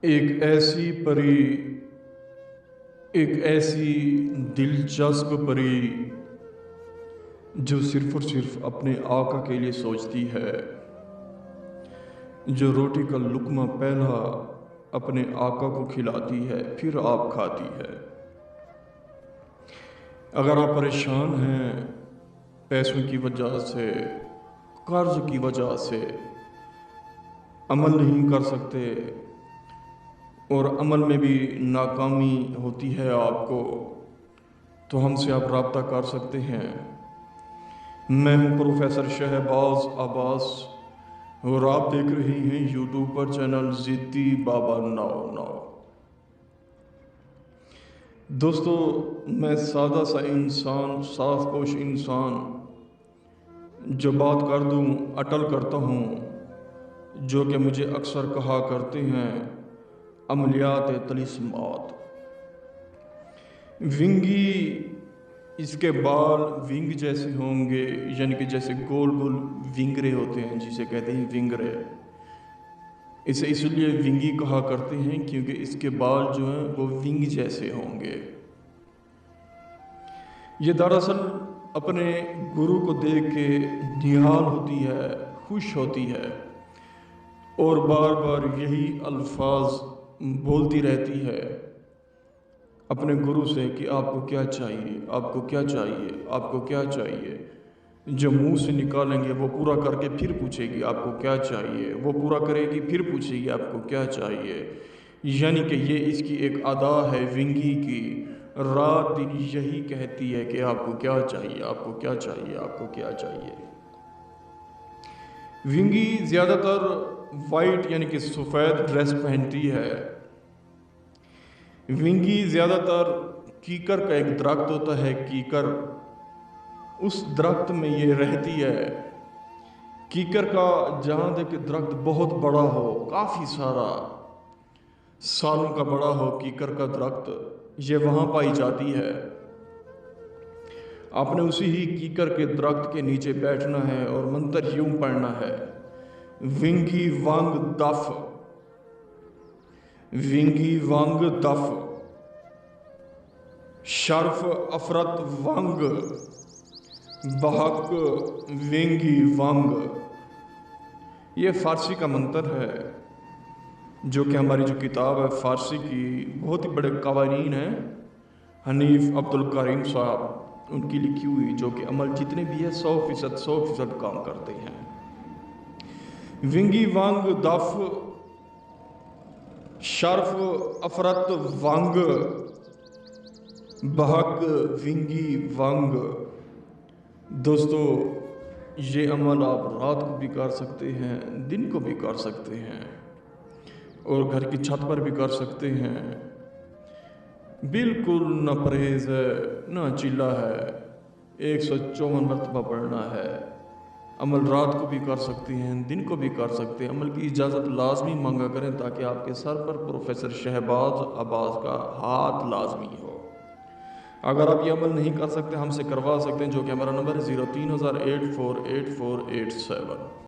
ایک ایسی پری، ایک ایسی دلچسپ پری جو صرف اور صرف اپنے آقا کے لیے سوچتی ہے، جو روٹی کا لقمہ پہلا اپنے آقا کو کھلاتی ہے پھر آپ کھاتی ہے۔ اگر آپ پریشان ہیں پیسوں کی وجہ سے، قرض کی وجہ سے، عمل نہیں کر سکتے اور عمل میں بھی ناکامی ہوتی ہے آپ کو، تو ہم سے آپ رابطہ کر سکتے ہیں۔ میں ہوں پروفیسر شہباز عباس اور آپ دیکھ رہے ہیں یوٹیوب پر چینل ضدی بابا 99۔ دوستو، میں سادہ سا انسان، صاف پوش انسان، جو بات کر دوں اٹل کرتا ہوں، جو کہ مجھے اکثر کہا کرتے ہیں عملیات طلسمات۔ ونگی، اس کے بال ونگ جیسے ہوں گے، یعنی کہ جیسے گول گول ونگرے ہوتے ہیں، جسے کہتے ہیں ونگرے۔ اسے اس لیے ونگی کہا کرتے ہیں کیونکہ اس کے بال جو ہیں وہ ونگ جیسے ہوں گے۔ یہ دراصل اپنے گرو کو دیکھ کے نہال ہوتی ہے، خوش ہوتی ہے اور بار بار یہی الفاظ بولتی رہتی ہے اپنے گرو سے کہ آپ کو کیا چاہیے، آپ کو کیا چاہیے، آپ کو کیا چاہیے۔ جو منہ سے نکالیں گے وہ پورا کر کے پھر پوچھے گی آپ کو کیا چاہیے، وہ پورا کرے گی پھر پوچھے گی آپ کو کیا چاہیے۔ یعنی کہ یہ اس کی ایک ادا ہے ونگی کی، رات دن یہی کہتی ہے کہ آپ کو کیا چاہیے، آپ کو کیا چاہیے، آپ کو کیا چاہیے۔ ونگی زیادہ تر وائٹ یعنی کہ سفید ڈریس پہنتی ہے۔ ونگی زیادہ تر کیکر کا ایک درخت ہوتا ہے، کیکر، اس درخت میں یہ رہتی ہے۔ کیکر کا جہاں تک درخت بہت بڑا ہو، کافی سارا سالوں کا بڑا ہو کیکر کا درخت، یہ وہاں پائی جاتی ہے۔ آپ نے اسی ہی کیکر کے درخت کے نیچے بیٹھنا ہے اور منتر یوں پڑھنا ہے: ونگی وانگ دف، ونگی وانگ دف، شرف افرت ونگ، بحق ونگی ونگ۔ یہ فارسی کا منتر ہے، جو کہ ہماری جو کتاب ہے فارسی کی، بہت ہی بڑے قوانین ہیں، حنیف عبدالکریم صاحب ان کی لکھی ہوئی، جو کہ عمل جتنے بھی ہے 100% کام کرتے ہیں۔ ونگی وانگ دف، شرف افرت ونگ، بحق ونگی ونگ۔ دوستو، یہ عمل آپ رات کو بھی کر سکتے ہیں، دن کو بھی کر سکتے ہیں اور گھر کی چھت پر بھی کر سکتے ہیں۔ بالکل نہ پرہیز ہے نہ چلا ہے، 154 مرتبہ پڑھنا ہے۔ عمل رات کو بھی کر سکتے ہیں، دن کو بھی کر سکتے ہیں۔ عمل کی اجازت لازمی مانگا کریں تاکہ آپ کے سر پر پروفیسر شہباز عباس کا ہاتھ لازمی ہو۔ اگر آپ یہ عمل نہیں کر سکتے، ہم سے کروا سکتے ہیں، جو کہ ہمارا نمبر ہے 0308484887۔